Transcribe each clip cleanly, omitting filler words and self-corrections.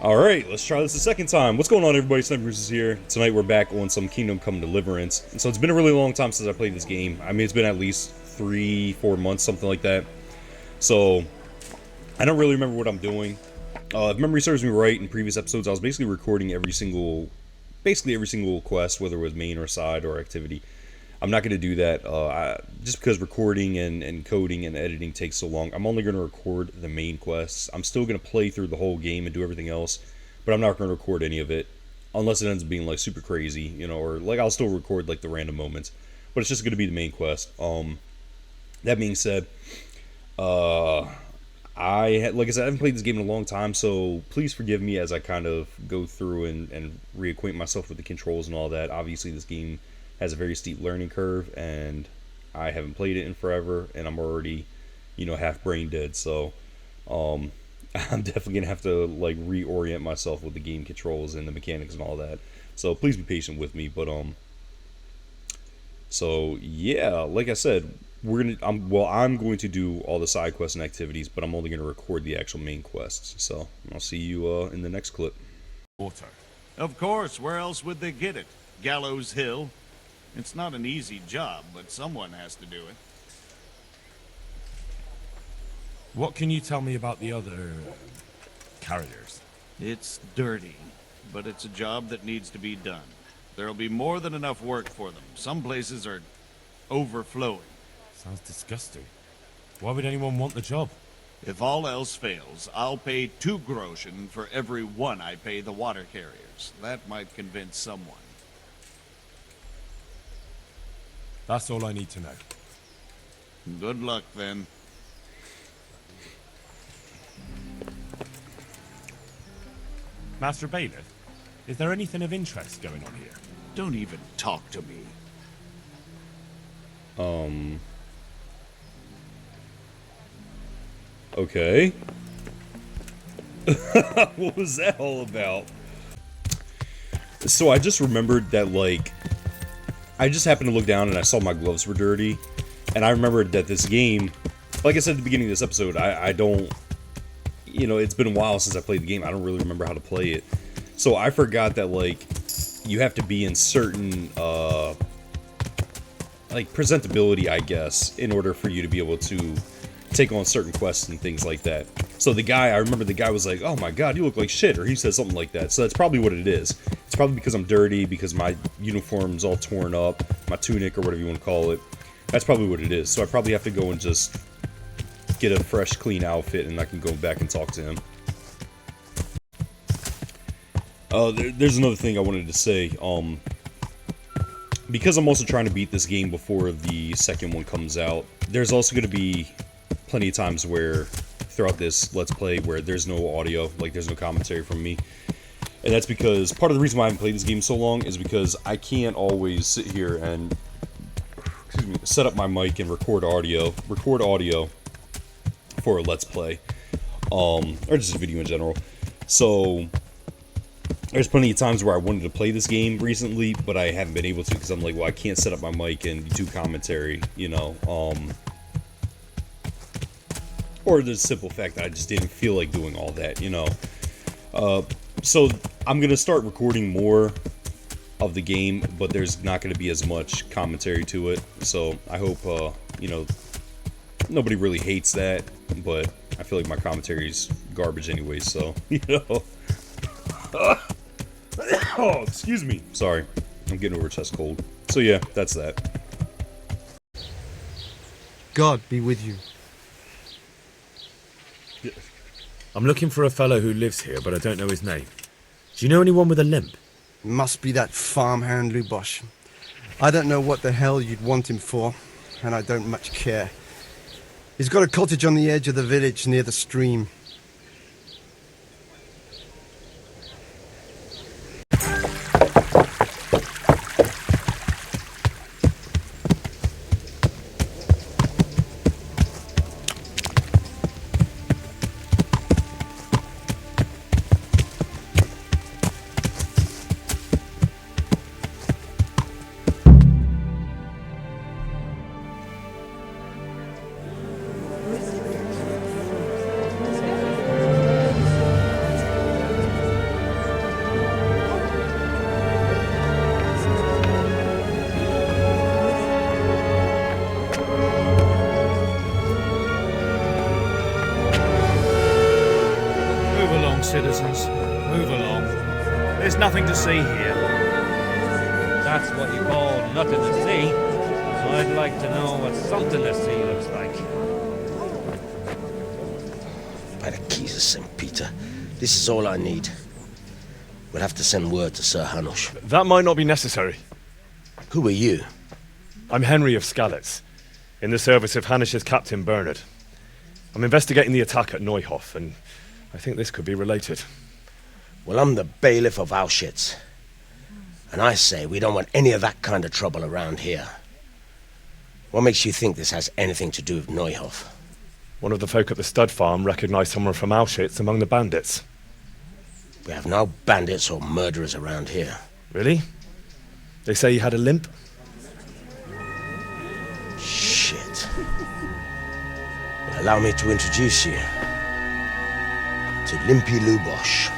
Alright, let's try this a second time. What's going on, everybody? Sniper is here. Tonight we're back on some Kingdom Come Deliverance. So it's been a really long time since I played this game. I mean, it's been at least 3-4 months, something like that. So I don't really remember what I'm doing. If memory serves me right, in previous episodes I was basically recording basically every single quest, whether it was main or side or activity. I'm not going to do that just because recording and coding and editing takes so long. I'm only going to record the main quests. I'm still going to play through the whole game and do everything else, but I'm not going to record any of it unless it ends up being like super crazy, you know, or like I'll still record like the random moments, but it's just going to be the main quest. That being said, like I said, I haven't played this game in a long time, so please forgive me as I kind of go through and reacquaint myself with the controls and all that. Obviously, this game has a very steep learning curve, and I haven't played it in forever, and I'm already, you know, half brain dead. So, I'm definitely gonna have to like reorient myself with the game controls and the mechanics and all that. So please be patient with me. But so yeah, like I said, I'm going to do all the side quests and activities, but I'm only gonna record the actual main quests. So I'll see you in the next clip. Water. Of course, where else would they get it? Gallows Hill? It's not an easy job, but someone has to do it. What can you tell me about the other carriers? It's dirty, but it's a job that needs to be done. There'll be more than enough work for them. Some places are overflowing. Sounds disgusting. Why would anyone want the job? If all else fails, I'll pay 2 groschen for every 1 I pay the water carriers. That might convince someone. That's all I need to know. Good luck, then. Master Bailiff, is there anything of interest going on here? Don't even talk to me. Okay. What was that all about? So I just remembered that, like, I just happened to look down and I saw my gloves were dirty, and I remembered that this game, like I said at the beginning of this episode, I don't, you know, it's been a while since I played the game. I don't really remember how to play it, so I forgot that, like, you have to be in certain like presentability, I guess, in order for you to be able to take on certain quests and things like that. So I remember the guy was like, "Oh my god, you look like shit," or he said something like that. So that's probably what it is. It's probably because I'm dirty, because my uniform's all torn up, my tunic or whatever you want to call it. That's probably what it is. So I probably have to go and just get a fresh, clean outfit, and I can go back and talk to him. There's another thing I wanted to say. Because I'm also trying to beat this game before the second one comes out, there's also going to be plenty of times where throughout this Let's Play where there's no audio, like there's no commentary from me. And that's because part of the reason why I haven't played this game so long is because I can't always sit here and set up my mic and record audio for a Let's Play, or just a video in general. So there's plenty of times where I wanted to play this game recently, but I haven't been able to because I'm like, well, I can't set up my mic and do commentary, you know, or the simple fact that I just didn't feel like doing all that, you know. So I'm gonna start recording more of the game, but there's not gonna be as much commentary to it. So I hope, you know, nobody really hates that, but I feel like my commentary is garbage anyway, so, you know. Oh, excuse me. Sorry. I'm getting over chest cold. So yeah, that's that. God be with you. I'm looking for a fellow who lives here, but I don't know his name. Do you know anyone with a limp? Must be that farmhand Lubosh. I don't know what the hell you'd want him for, and I don't much care. He's got a cottage on the edge of the village near the stream. Move along, citizens. Move along. There's nothing to see here. That's what you call nothing to see. So I'd like to know what something to see looks like. By the keys of St. Peter, this is all I need. We'll have to send word to Sir Hanush. That might not be necessary. Who are you? I'm Henry of Skalitz, in the service of Hanush's Captain Bernard. I'm investigating the attack at Neuhof, and I think this could be related. Well, I'm the bailiff of Auschwitz. And I say we don't want any of that kind of trouble around here. What makes you think this has anything to do with Neuhof? One of the folk at the stud farm recognized someone from Auschwitz among the bandits. We have no bandits or murderers around here. Really? They say he had a limp? Shit. Well, allow me to introduce you to Limpy Lubosh.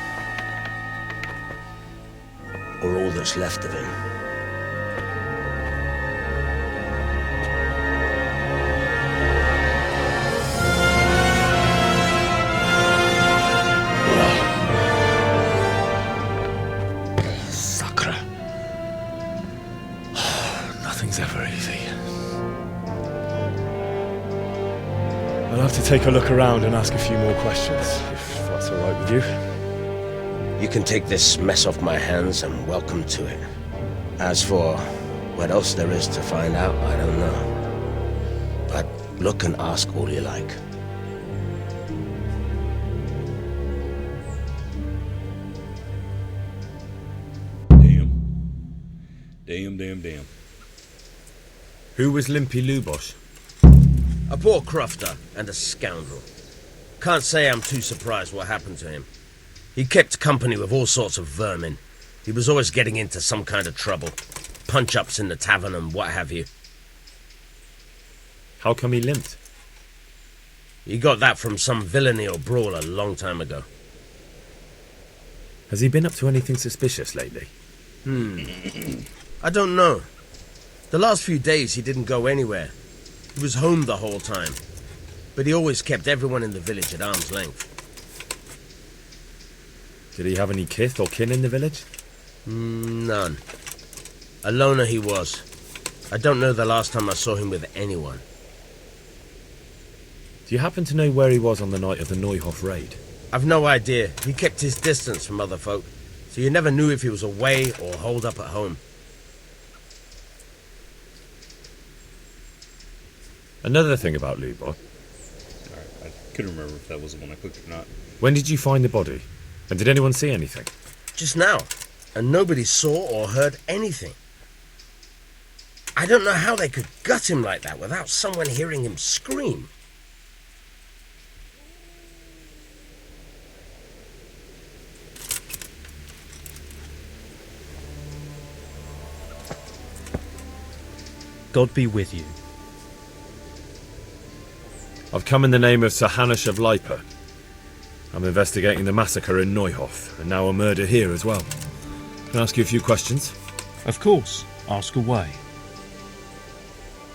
Or all that's left of him. Sakra. Nothing's ever easy. I'll have to take a look around and ask a few more questions, if that's all right with you. You can take this mess off my hands and welcome to it. As for what else there is to find out, I don't know. But look and ask all you like. Damn. Who was Limpy Lubosh? A poor crofter and a scoundrel. Can't say I'm too surprised what happened to him. He kept company with all sorts of vermin. He was always getting into some kind of trouble. Punch-ups in the tavern and what have you. How come he limped? He got that from some villainy or brawl a long time ago. Has he been up to anything suspicious lately? I don't know. The last few days he didn't go anywhere. He was home the whole time. But he always kept everyone in the village at arm's length. Did he have any kith or kin in the village? None. A loner he was. I don't know the last time I saw him with anyone. Do you happen to know where he was on the night of the Neuhof raid? I've no idea. He kept his distance from other folk, so you never knew if he was away or holed up at home. Another thing about Lubosh. Alright, I couldn't remember if that was the one I clicked or not. When did you find the body? And did anyone see anything? Just now. And nobody saw or heard anything. I don't know how they could gut him like that without someone hearing him scream. God be with you. I've come in the name of Sir Hanush of Lipa. I'm investigating the massacre in Neuhof, and now a murder here as well. Can I ask you a few questions? Of course. Ask away.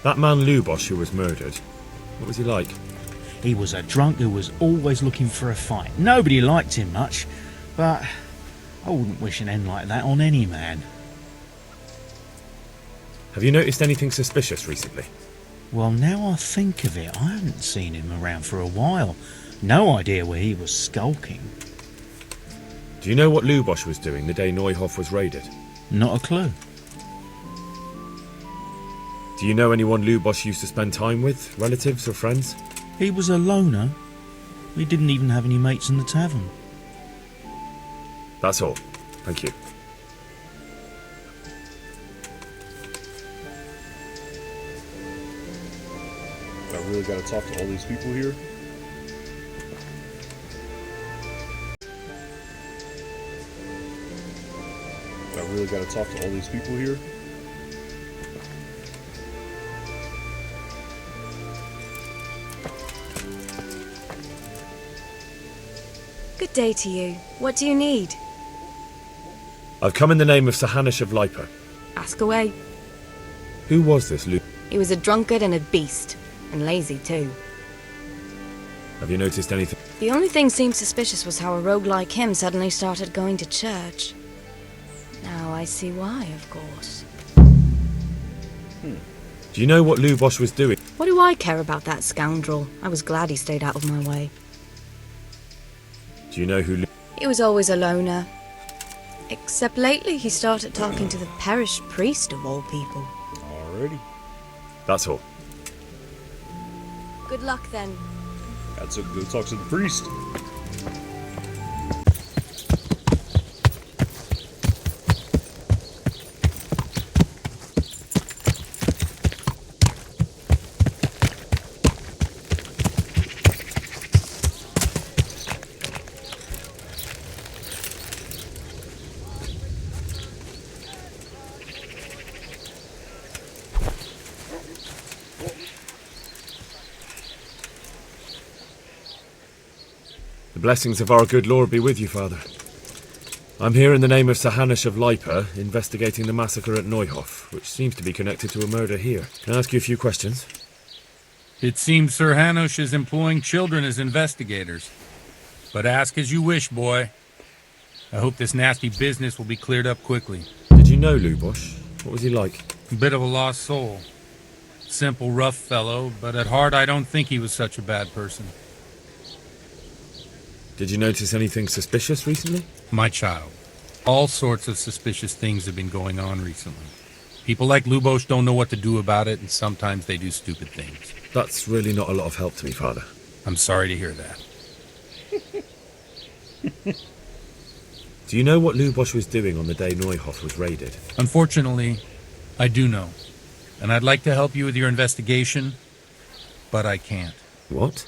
That man Lubosh who was murdered, what was he like? He was a drunk who was always looking for a fight. Nobody liked him much, but I wouldn't wish an end like that on any man. Have you noticed anything suspicious recently? Well, now I think of it, I haven't seen him around for a while. No idea where he was skulking. Do you know what Lubosh was doing the day Neuhof was raided? Not a clue. Do you know anyone Lubosh used to spend time with? Relatives or friends? He was a loner. He didn't even have any mates in the tavern. That's all. Thank you. I really gotta talk to all these people here. I really gotta talk to all these people here. Good day to you. What do you need? I've come in the name of Sir Hanush of Lipa. Ask away. Who was this Lubosh? He was a drunkard and a beast. And lazy too. Have you noticed anything? The only thing seemed suspicious was how a rogue like him suddenly started going to church. Now I see why, of course. Do you know what Lubosh was doing? What do I care about that scoundrel? I was glad he stayed out of my way. Do you know who He was always a loner. Except lately he started talking to the parish priest of all people. Alrighty. That's all. Good luck then. Gotta go talk to the priest. The blessings of our good Lord be with you, Father. I'm here in the name of Sir Hanush of Lipa, investigating the massacre at Neuhof, which seems to be connected to a murder here. Can I ask you a few questions? It seems Sir Hanush is employing children as investigators. But ask as you wish, boy. I hope this nasty business will be cleared up quickly. Did you know Lubosh? What was he like? A bit of a lost soul. Simple, rough fellow, but at heart I don't think he was such a bad person. Did you notice anything suspicious recently? My child, all sorts of suspicious things have been going on recently. People like Lubosh don't know what to do about it, and sometimes they do stupid things. That's really not a lot of help to me, Father. I'm sorry to hear that. Do you know what Lubosh was doing on the day Neuhof was raided? Unfortunately, I do know. And I'd like to help you with your investigation, but I can't. What?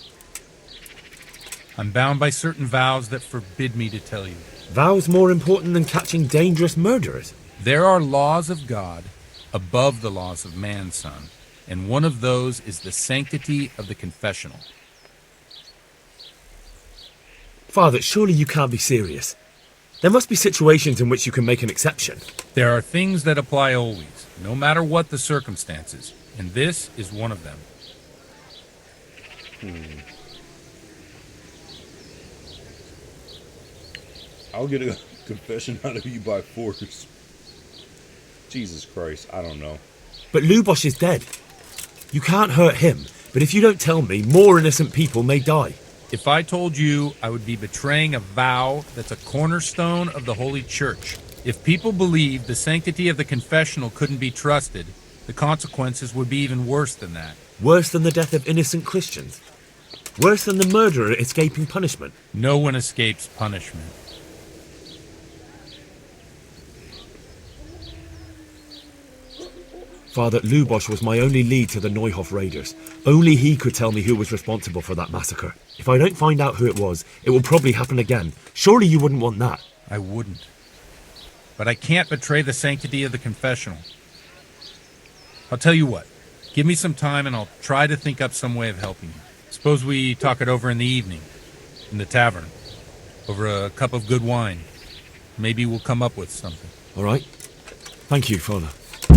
I'm bound by certain vows that forbid me to tell you. Vows more important than catching dangerous murderers? There are laws of God above the laws of man, son, and one of those is the sanctity of the confessional. Father, surely you can't be serious. There must be situations in which you can make an exception. There are things that apply always, no matter what the circumstances, and this is one of them. I'll get a confession out of you by force. Jesus Christ, I don't know. But Lubosh is dead. You can't hurt him, but if you don't tell me, more innocent people may die. If I told you, I would be betraying a vow that's a cornerstone of the Holy Church. If people believed the sanctity of the confessional couldn't be trusted, the consequences would be even worse than that. Worse than the death of innocent Christians? Worse than the murderer escaping punishment? No one escapes punishment. Father, Lubosh was my only lead to the Neuhof raiders. Only he could tell me who was responsible for that massacre. If I don't find out who it was, it will probably happen again. Surely you wouldn't want that. I wouldn't. But I can't betray the sanctity of the confessional. I'll tell you what. Give me some time and I'll try to think up some way of helping you. Suppose we talk it over in the evening, in the tavern, over a cup of good wine. Maybe we'll come up with something. All right. Thank you, Father.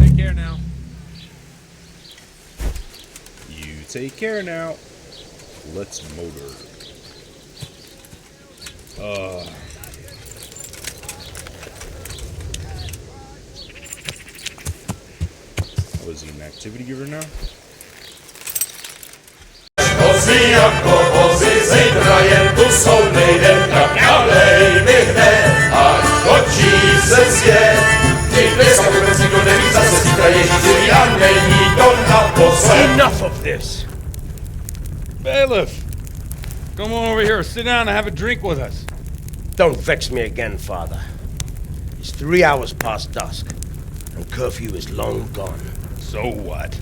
Take care now. You take care now. Let's motor. Was he an activity giver now? Enough of this! Bailiff! Come on over here, sit down and have a drink with us. Don't vex me again, Father. It's 3 hours past dusk, and curfew is long gone. So what?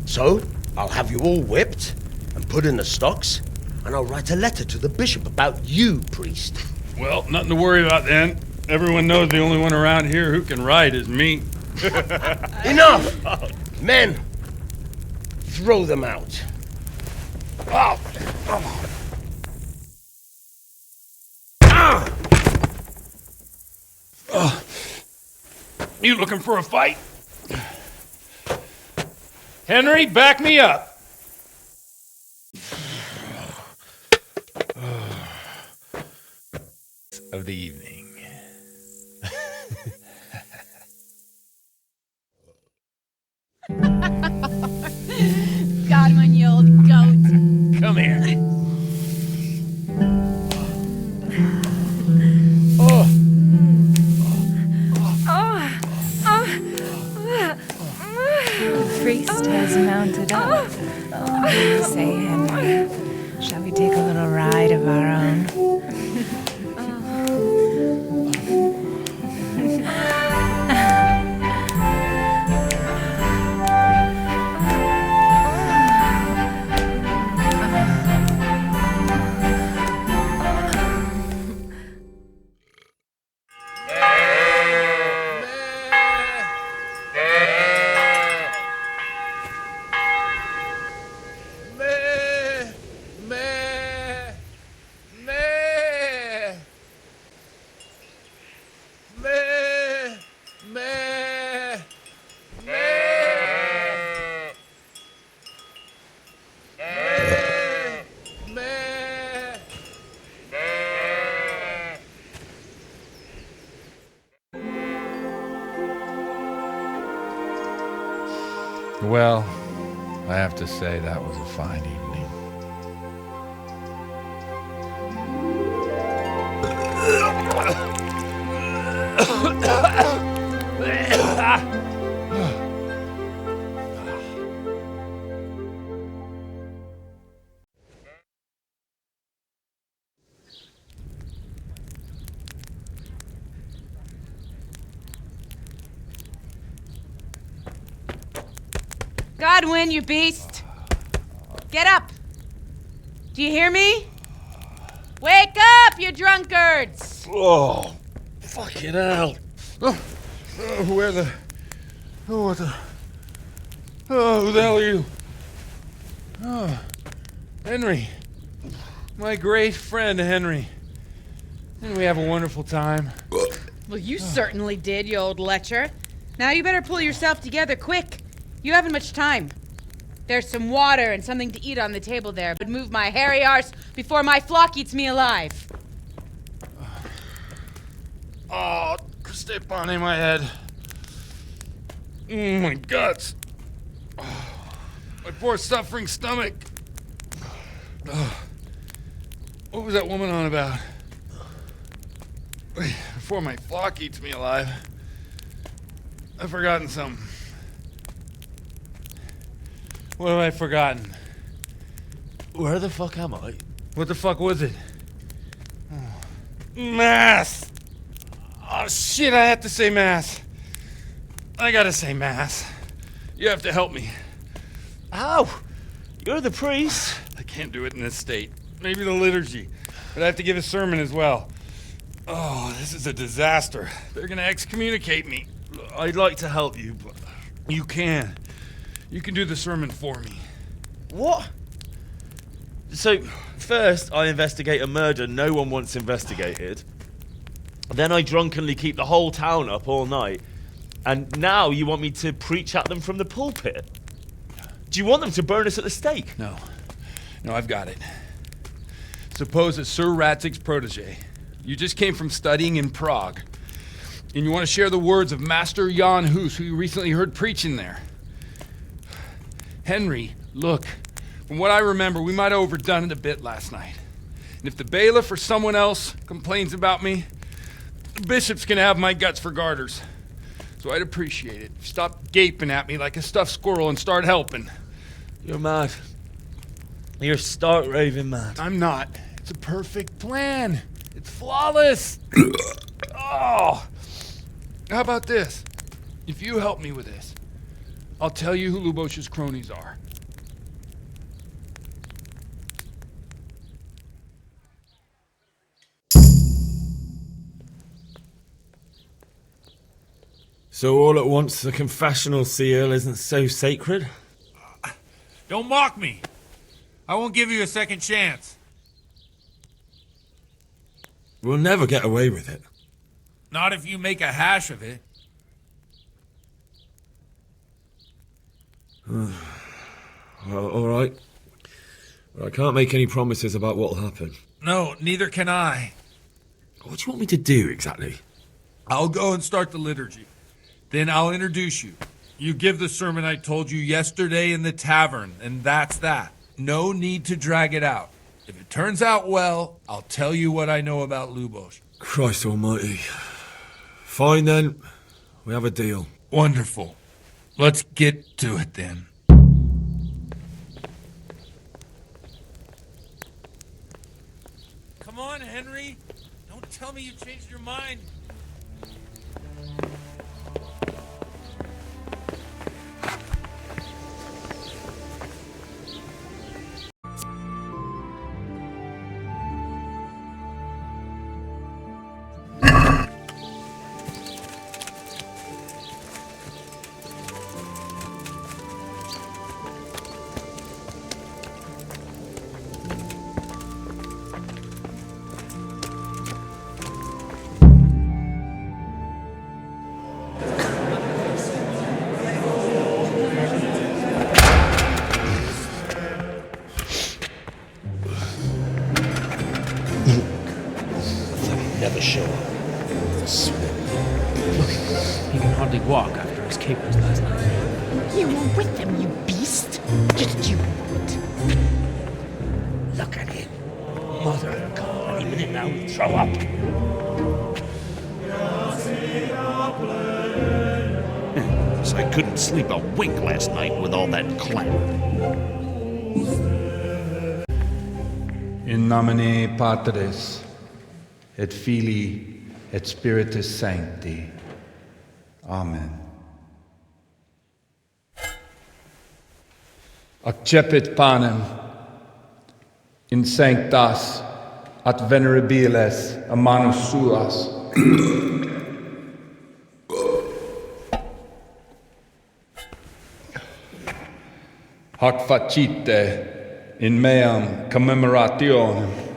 So, I'll have you all whipped and put in the stocks, and I'll write a letter to the bishop about you, priest. Well, nothing to worry about then. Everyone knows the only one around here who can write is me. Enough! Men, throw them out. You looking for a fight? Henry, back me up. of the evening. Godwin, you old goat. Come here. The priest has mounted up. What do you say, Henry? Shall we take a little ride of our own? Well, I have to say that was a fine evening. Godwin, you beast! Get up! Do you hear me? Wake up, you drunkards! Oh, fucking hell. Where the... Oh, what the... Oh, who the hell are you? Oh, Henry. My great friend, Henry. Didn't we have a wonderful time? Well, you certainly did, you old lecher. Now you better pull yourself together quick. You haven't much time. There's some water and something to eat on the table there, but move my hairy arse before my flock eats me alive. Oh, step on in my head. My guts. My poor suffering stomach. What was that woman on about? Before my flock eats me alive. I've forgotten something. What have I forgotten? Where the fuck am I? What the fuck was it? Mass! Oh shit, I have to say mass. I gotta say mass. You have to help me. How? You're the priest. I can't do it in this state. Maybe the liturgy. But I have to give a sermon as well. Oh, this is a disaster. They're gonna excommunicate me. I'd like to help you, but you can. You can do the sermon for me. What? So, first I investigate a murder no one wants investigated. Then I drunkenly keep the whole town up all night. And now you want me to preach at them from the pulpit? Do you want them to burn us at the stake? No. No, I've got it. Suppose that Sir Ratzig's protege. You just came from studying in Prague. And you want to share the words of Master Jan Hus, who you recently heard preaching there. Henry, look, from what I remember, we might have overdone it a bit last night. And if the bailiff or someone else complains about me, the bishop's gonna have my guts for garters. So I'd appreciate it. Stop gaping at me like a stuffed squirrel and start helping. You're mad. You're stark raving mad. I'm not. It's a perfect plan. It's flawless. Oh. How about this? If you help me with this, I'll tell you who Lubosh's cronies are. So all at once the confessional seal isn't so sacred? Don't mock me. I won't give you a second chance. We'll never get away with it. Not if you make a hash of it. Well, all right. But I can't make any promises about what'll happen. No, neither can I. What do you want me to do exactly? I'll go and start the liturgy. Then I'll introduce you. You give the sermon I told you yesterday in the tavern, and that's that. No need to drag it out. If it turns out well, I'll tell you what I know about Lubosh. Christ almighty. Fine then. We have a deal. Wonderful. Let's get to it then. Come on, Henry. Don't tell me you changed your mind. Never show up. Look, he can hardly walk after his capers last night. You were with them, you beast. Just you wait. Look at him. Mother of God, any minute now he'll throw up. So I couldn't sleep a wink last night with all that clamor. In nomine Patris, et Filii, et Spiritus Sancti. Amen. Accepit panem in sanctas at venerabiles a manus suas. Hac facite in meam commemorationem.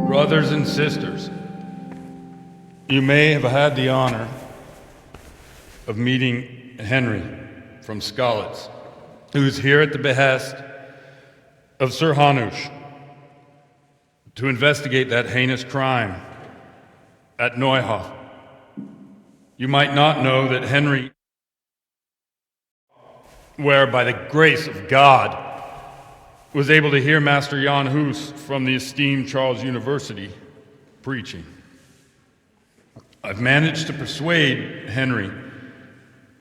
Brothers and sisters, you may have had the honor of meeting Henry from Skalitz, who is here at the behest of Sir Hanush to investigate that heinous crime at Neuhof. You might not know that Henry, where by the grace of God, was able to hear Master Jan Hus from the esteemed Charles University preaching. I've managed to persuade Henry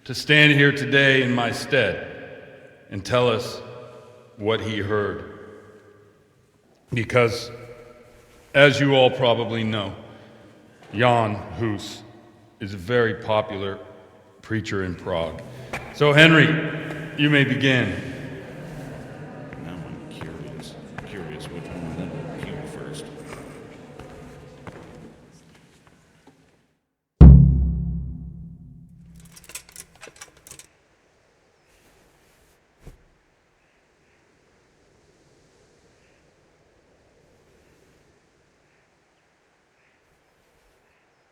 to stand here today in my stead and tell us what he heard. Because, as you all probably know, Jan Hus is a very popular preacher in Prague. So Henry, you may begin. Now I'm curious which one of them will puke first.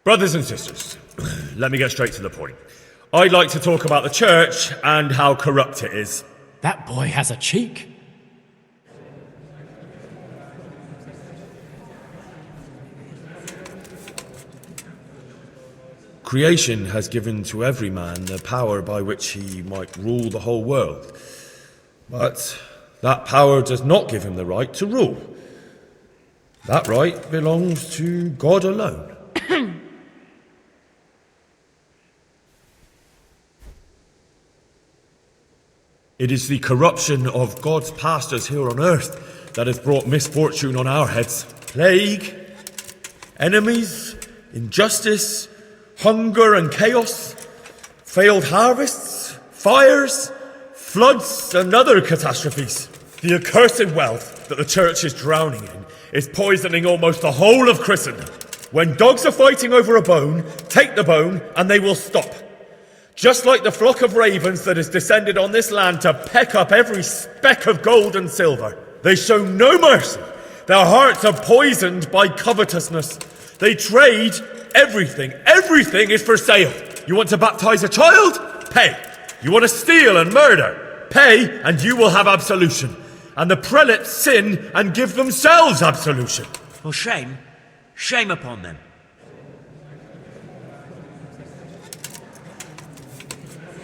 Brothers and sisters, let me get straight to the point. I'd like to talk about the church and how corrupt it is. That boy has a cheek. Creation has given to every man the power by which he might rule the whole world. But that power does not give him the right to rule. That right belongs to God alone. It is the corruption of God's pastors here on earth that has brought misfortune on our heads. Plague, enemies, injustice, hunger and chaos, failed harvests, fires, floods and other catastrophes. The accursed wealth that the church is drowning in is poisoning almost the whole of Christendom. When dogs are fighting over a bone, take the bone and they will stop. Just like the flock of ravens that has descended on this land to peck up every speck of gold and silver. They show no mercy. Their hearts are poisoned by covetousness. They trade everything. Everything is for sale. You want to baptize a child? Pay. You want to steal and murder? Pay, and you will have absolution. And the prelates sin and give themselves absolution. Well, shame. Shame upon them.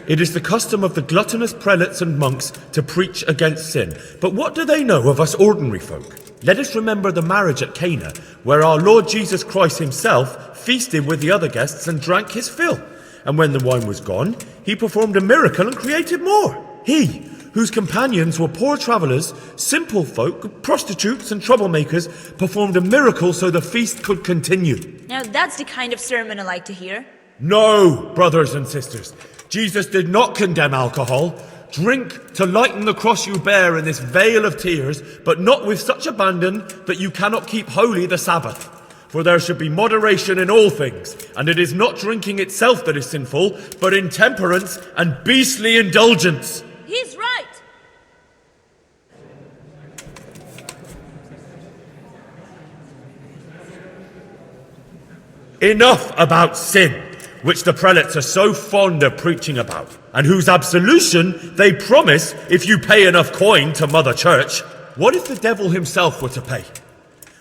It is the custom of the gluttonous prelates and monks to preach against sin. But what do they know of us ordinary folk? Let us remember the marriage at Cana, where our Lord Jesus Christ himself feasted with the other guests and drank his fill. And when the wine was gone, he performed a miracle and created more. He, whose companions were poor travellers, simple folk, prostitutes and troublemakers, performed a miracle so the feast could continue. Now that's the kind of sermon I like to hear. No, brothers and sisters. Jesus did not condemn alcohol. Drink to lighten the cross you bear in this vale of tears, but not with such abandon that you cannot keep holy the Sabbath. For there should be moderation in all things, and it is not drinking itself that is sinful, but intemperance and beastly indulgence. He's right. Enough about sin, which the prelates are so fond of preaching about, and whose absolution they promise if you pay enough coin to Mother Church. What if the devil himself were to pay?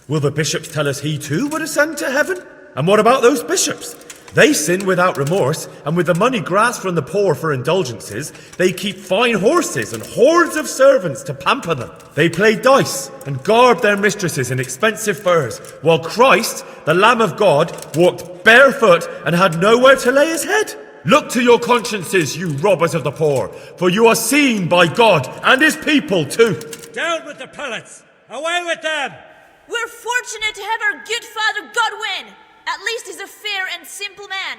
Will the bishops tell us he too would ascend to heaven? And what about those bishops? They sin without remorse, and with the money grasped from the poor for indulgences, they keep fine horses and hordes of servants to pamper them. They play dice and garb their mistresses in expensive furs, while Christ, the Lamb of God, walked barefoot and had nowhere to lay his head. Look to your consciences, you robbers of the poor, for you are seen by God and his people too. Down with the prelates! Away with them! We're fortunate to have our good father Godwin. At least he's a fair and simple man.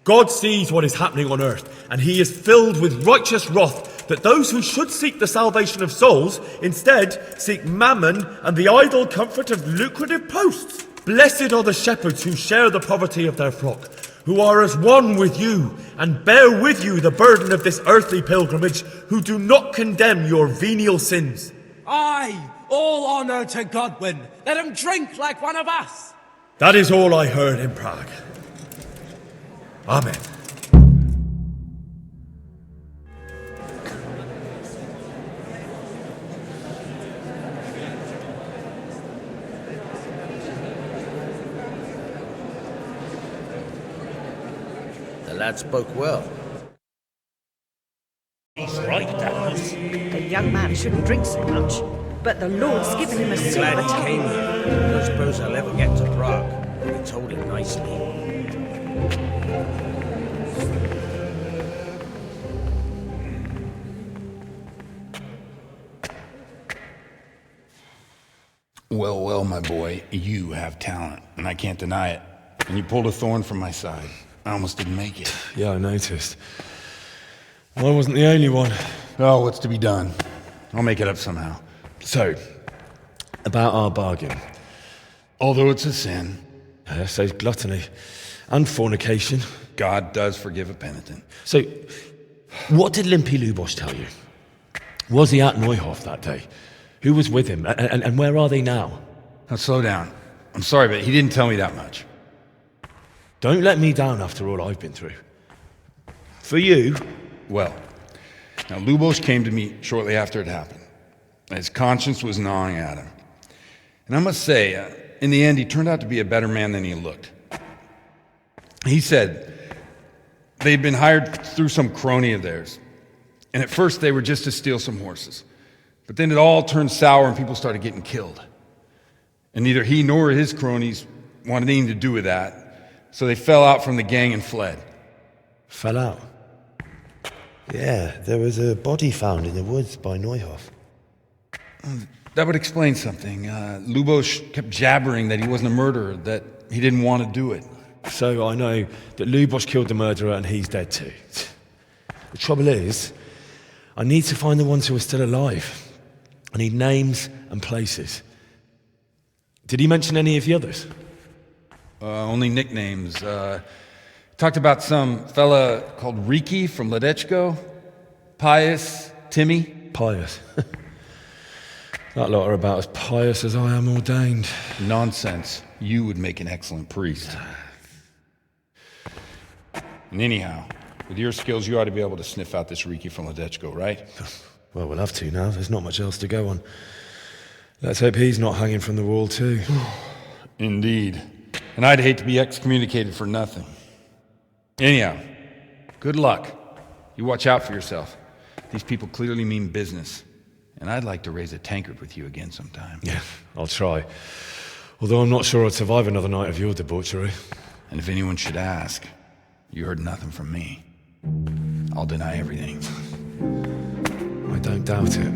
God sees what is happening on earth, and he is filled with righteous wrath that those who should seek the salvation of souls instead seek mammon and the idle comfort of lucrative posts. Blessed are the shepherds who share the poverty of their flock, who are as one with you and bear with you the burden of this earthly pilgrimage, who do not condemn your venial sins. Aye, all honour to Godwin. Let him drink like one of us. That is all I heard in Prague. Amen. The lad spoke well. He's right, Dallas. The young man shouldn't drink so much, but the Lord's given him a silver Glad he tongue. came here. I don't suppose I'll ever get to Prague. We told him nicely. Well, well, my boy, you have talent, and I can't deny it. And you pulled a thorn from my side. I almost didn't make it. Yeah, I noticed. I wasn't the only one. Oh, what's to be done? I'll make it up somehow. So, about our bargain. Although it's a sin. So gluttony and fornication. God does forgive a penitent. So, what did Limpy Lubosh tell you? Was he at Neuhof that day? Who was with him? And where are they now? Now, slow down. I'm sorry, but he didn't tell me that much. Don't let me down after all I've been through. For you... Well, now Lubosh came to me shortly after it happened. His conscience was gnawing at him. And I must say, in the end, he turned out to be a better man than he looked. He said they'd been hired through some crony of theirs. And at first they were just to steal some horses. But then it all turned sour and people started getting killed. And neither he nor his cronies wanted anything to do with that. So they fell out from the gang and fled. Fell out? Yeah, there was a body found in the woods by Neuhof. That would explain something. Lubosh kept jabbering that he wasn't a murderer, that he didn't want to do it. So I know that Lubosh killed the murderer and he's dead too. The trouble is, I need to find the ones who are still alive. I need names and places. Did he mention any of the others? Only nicknames. Talked about some fella called Riki from Ledechko, Pius, Timmy. Pius. That lot are about as pious as I am ordained. Nonsense. You would make an excellent priest. And anyhow, with your skills, you ought to be able to sniff out this Riki from Ledechko, right? Well, we'll have to now. There's not much else to go on. Let's hope he's not hanging from the wall, too. Indeed. And I'd hate to be excommunicated for nothing. Anyhow, good luck. You watch out for yourself. These people clearly mean business. And I'd like to raise a tankard with you again sometime. Yeah, I'll try. Although I'm not sure I'd survive another night of your debauchery. And if anyone should ask, you heard nothing from me. I'll deny everything. I don't doubt it.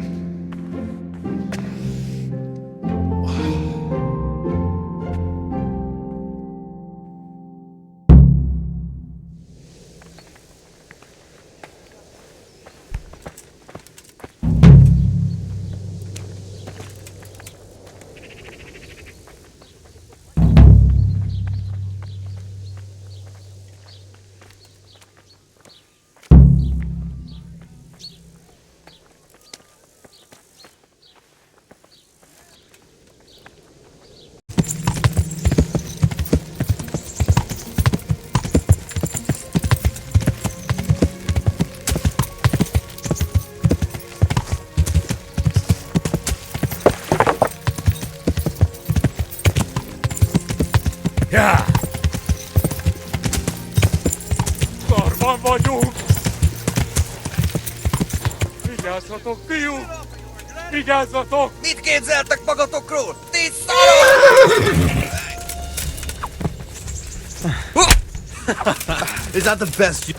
Ja! Varmaan vagyunk! Vigyázzatok, fiú! Vigyázzatok! Mit képzeltek magatokról? Ti szarok! Is that the best you...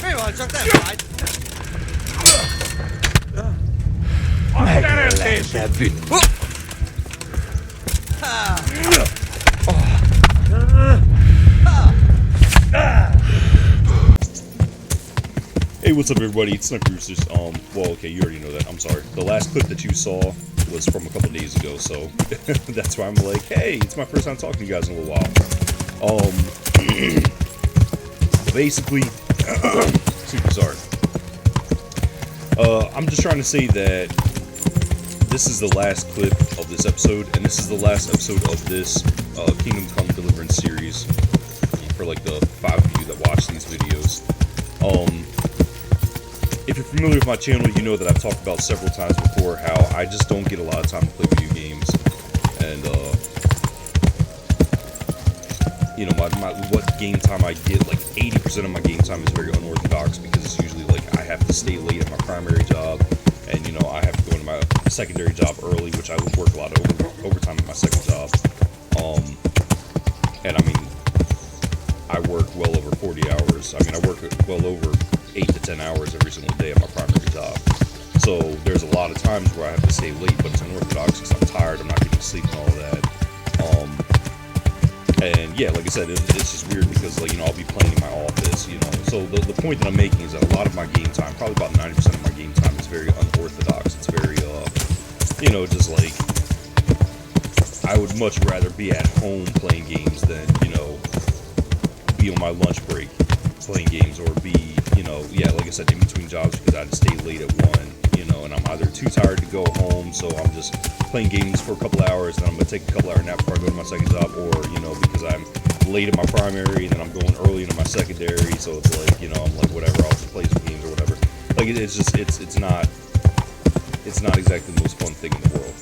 Mi van, csak nem fáj? Meglehetebbül! Hey, what's up everybody, it's Sniper Roosters. Well, okay, you already know that, I'm sorry. The last clip that you saw was from a couple days ago, so that's why I'm like, hey, it's my first time talking to you guys in a little while. Basically, super sorry. I'm just trying to say that this is the last clip of this episode, and this is the last episode of this Kingdom Come Deliverance series, for like the 5 of you that watch these videos. If you're familiar with my channel, you know that I've talked about several times before how I just don't get a lot of time to play video games, and you know, what game time I get, like 80% of my game time is very unorthodox, because it's usually like I have to stay late at my primary job, and you know, I have to go into my secondary job early, which I would work a lot of overtime at my second job. And I mean, I work well over 40 hours. I mean, I work well over 8 to 10 hours every single day at my primary job. So there's a lot of times where I have to stay late, but it's unorthodox because I'm tired, I'm not getting sleep and all that. And yeah, like I said, it's just weird because, like, you know, I'll be playing in my office, you know. So the point that I'm making is that a lot of my game time, probably about 90% of my game time, is very unorthodox. It's very, you know, just like, I would much rather be at home playing games than, you know, be on my lunch break playing games, or be, you know, yeah, like I said, in between jobs, because I had to stay late at 1, you know, and I'm either too tired to go home, so I'm just playing games for a couple hours, then I'm going to take a couple hour nap before I go to my second job, or, you know, because I'm late at my primary, and then I'm going early into my secondary, so it's like, you know, I'm like, whatever, I'll just play some games or whatever. Like, it's just, it's not exactly the most fun thing in the world.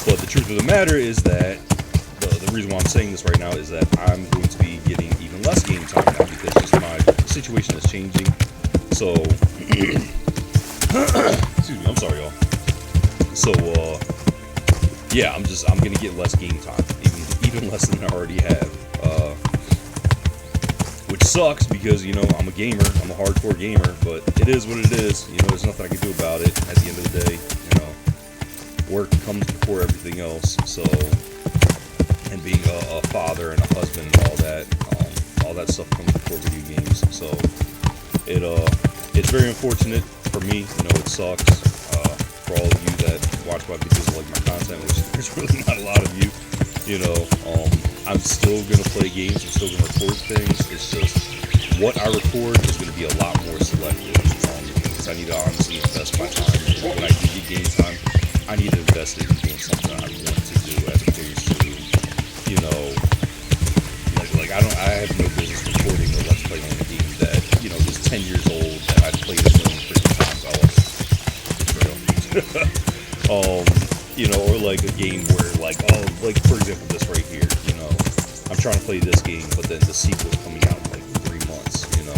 But the truth of the matter is that the reason why I'm saying this right now is that I'm going to be getting even less game time now, because just my situation is changing. So, excuse me, I'm sorry, y'all. So, yeah, I'm gonna get less game time, even less than I already have, which sucks because, you know, I'm a gamer, I'm a hardcore gamer, but it is what it is. You know, there's nothing I can do about it. At the end of the day, you know, work comes before everything else. So, and being a father and a husband and all that stuff comes before video games. So, it's very unfortunate for me. You know, it sucks. For all of you that watch my videos and like my content, which there's really not a lot of you, you know, I'm still going to play games. I'm still going to record things. It's just what I record is going to be a lot more selective. Because I need to honestly invest my time. And when I do get game time, I need to invest it in doing something I want to do as opposed to, you know, like I have no business recording a Let's Play on a game that, you know, is 10 years old that I've played a million freaking times. I lost the trail. You know, or like a game where like, like for example, this right here, you know, I'm trying to play this game, but then the sequel's coming out in like 3 months, you know.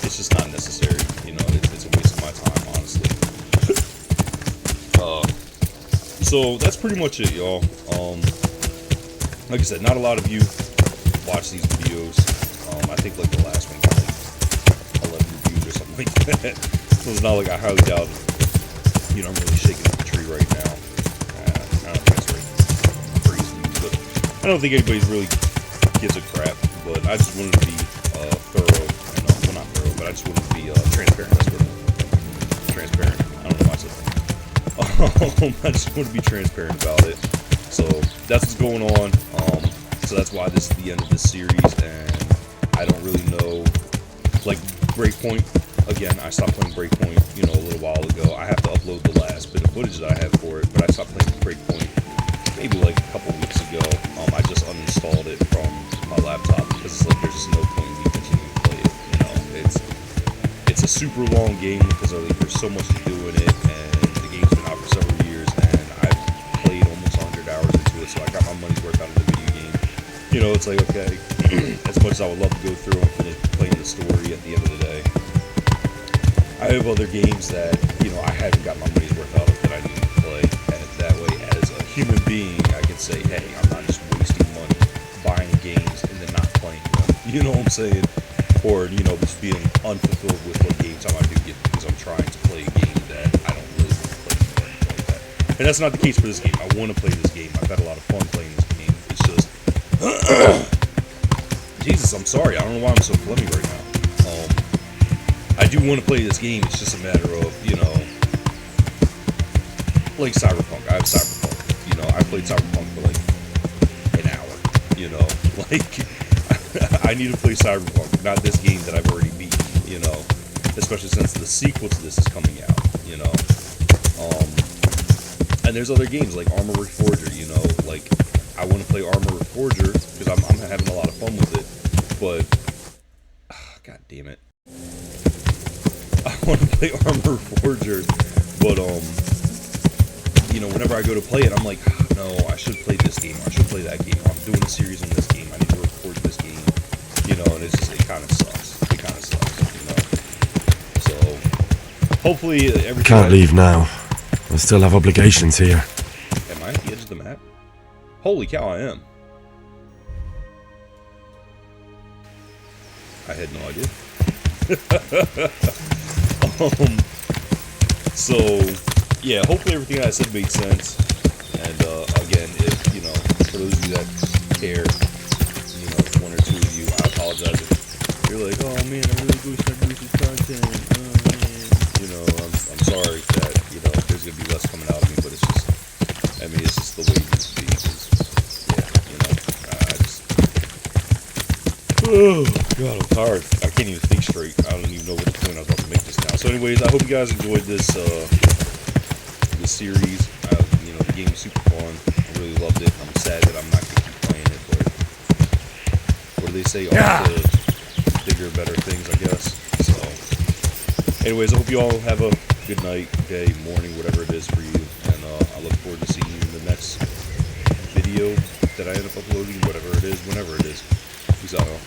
It's just not necessary, you know, it's a waste of my time, honestly. So that's pretty much it, y'all. Like I said, not a lot of you watch these videos. I think like the last one got like 11 reviews or something like that. So it's not like I highly doubt it. You know, I'm really shaking up the tree right now. I don't think that's right. Crazy, but I don't think anybody really gives a crap. But I just wanted to be thorough, and well, not thorough, but I just wanted to be transparent. That's what transparent. I don't know why I said that. I just want to be transparent about it. So that's what's going on. So that's why this is the end of this series, and I don't really know, like Breakpoint. Again, I stopped playing Breakpoint, you know, a little while ago. I have to upload the last bit of footage that I have for it, but I stopped playing Breakpoint maybe like a couple weeks ago. I just uninstalled it from my laptop because it's like there's just no point in me continuing to play it. You know, it's a super long game because there's so much to do in it, and the game's been out for several years, and I've played almost 100 hours into it, so I got my money's worth out of the video game. You know, it's like, okay, as much as I would love to go through and finish playing the story at the end of the day, I have other games that, you know, I haven't got my money's worth out of that I need to play. And that way, as a human being, I can say, hey, I'm not just wasting money buying games and then not playing them. You know what I'm saying? Or, you know, just being unfulfilled with what game time I do get because I'm trying to play a game that I don't really want to play or anything like that. And that's not the case for this game. I want to play this game. I've had a lot of fun playing this game. It's just... Jesus, I'm sorry. I don't know why I'm so phlegmy right now. I do want to play this game, it's just a matter of, you know, like Cyberpunk. I have Cyberpunk, you know, I played Cyberpunk for like an hour, you know, like, I need to play Cyberpunk, not this game that I've already beat, you know, especially since the sequel to this is coming out, you know, and there's other games like Armor Reforger, you know, like, I want to play Armor Reforger, because I'm having a lot of fun with it, but, god damn it. I want to play Armor Forger, but, you know, whenever I go to play it, I'm like, no, I should play this game, I should play that game, I'm doing a series on this game, I need to record this game, you know, and it's just, it kind of sucks, you know, so, hopefully everything... I can't leave now, I still have obligations here. Am I at the edge of the map? Holy cow, I am. I had no idea. So, yeah, hopefully everything I said made sense, and, again, if, you know, for those of you that care, you know, one or two of you, I apologize if you're like, oh man, I really wish I knew some content, oh man, you know, I'm sorry that, you know, there's gonna be less coming out of me, but it's just, I mean, it's just the way it needs to be, because, yeah, you know, I just, oh, God, I'm tired. I can't even think straight. I don't even know what the point I was about to make this now. So anyways, I hope you guys enjoyed this this series. You know, the game was super fun. I really loved it. I'm sad that I'm not going to keep playing it, but what do they say? All to bigger, better things, I guess. So anyways, I hope you all have a good night, day, morning, whatever it is for you. And I look forward to seeing you in the next video that I end up uploading, whatever it is, whenever it is. Peace out, y'all.